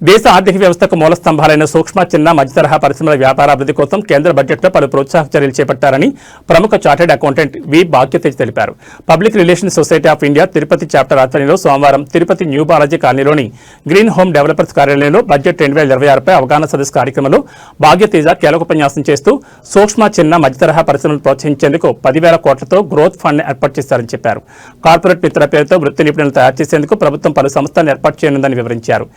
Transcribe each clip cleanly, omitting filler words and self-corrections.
దేశ ఆర్థిక వ్యవస్థకు మూల స్తంభాలైన సూక్ష్మ చిన్న మధ్యతరహా పరిశ్రమల వ్యాపారాభివృద్ధి కోసం కేంద్ర బడ్జెట్లో పలు ప్రోత్సాహక చర్యలు చేపట్టారని ప్రముఖ చార్టెడ్ అకౌంటెంట్ వి భాగ్యతేజ్ తెలిపారు. Public relations society of India Tirupati chapter ఆధ్వర్యంలో సోమవారం తిరుపతి న్యూ బాలాజీ కాలనీలోని గ్రీన్ హోమ్ డెవలపర్స్ కార్యాలయంలో బడ్జెట్ 2026పై అవగాహన సదస్సు కార్యక్రమంలో భాగ్యతేజ కీలకోపన్యాసం చేస్తూ సూక్ష్మ చిన్న మధ్యతరహా పరిశ్రమలు ప్రోత్సహించేందుకు 10,000 కోట్లతో గ్రోత్ ఫండ్ ఏర్పాటు చేశారని చెప్పారు. కార్పొరేట్ మిత్రుల పేరుతో వృత్తి నిపుణులను తయారు చేసేందుకు ప్రభుత్వం పలు సంస్థలను ఏర్పాటు చేయనుందని వివరించారు.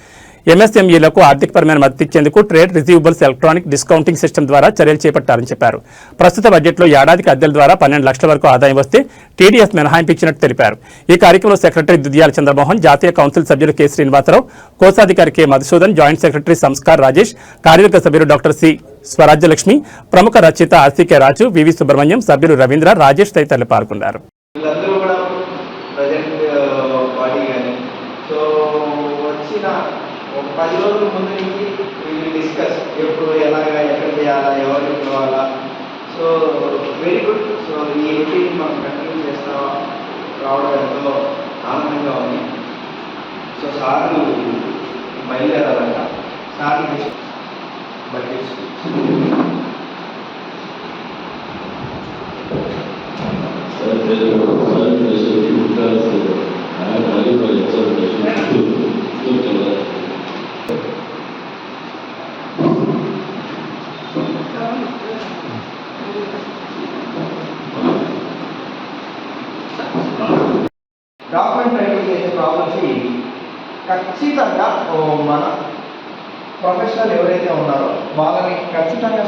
ఎంఎస్ఎంఈలకు ఆర్థికపరమైన మద్దతు ఇచ్చేందుకు trade receivables electronic discounting system ద్వారా చర్యలు చేపట్టారని చెప్పారు. ప్రస్తుత బడ్జెట్లో ఏడాదికి అద్దెల ద్వారా 12 లక్షల వరకు ఆదాయం వస్తే టీడీఎస్ మినహాయింపు ఇచ్చినట్టు తెలిపారు. ఈ కార్యక్రమంలో సెక్రటరీ దుద్యాల చంద్రమోహన్, జాతీయ కౌన్సిల్ సభ్యులు కె శ్రీనివాసరావు, కోశాధికారి K Madhusudan, joint secretary Sanskar Rajesh, కార్యవర్గ సభ్యులు డాక్టర్ సి స్వరాజ్యలక్ష్మి, ప్రముఖ రచయిత ఆర్సీకే రాజు, వివి సుబ్రహ్మణ్యం, సభ్యులు రవీంద్ర, రాజేష్ తదితరులు పాల్గొన్నారు. ఒక 10 రోజుల ముందు నుంచి డిస్కస్ ఎప్పుడు ఎలాగా ఎక్కడ చేయాలా ఎవరికి ఇవ్వాలా. So very good. సో ఈ రొటీన్ మనం కంటిన్యూ చేస్తా రావడం ఎంతో ఆనందంగా ఉంది. సో సార్లు బయలుదేరాలంట. సార్లు బడ్జెట్ డాక్యుమెంట్ రైటింగ్ చేసే ప్రాబ్లమ్స్ ఖచ్చితంగా మన ప్రొఫెషనల్ ఎవరైతే ఉన్నారో వాళ్ళని ఖచ్చితంగా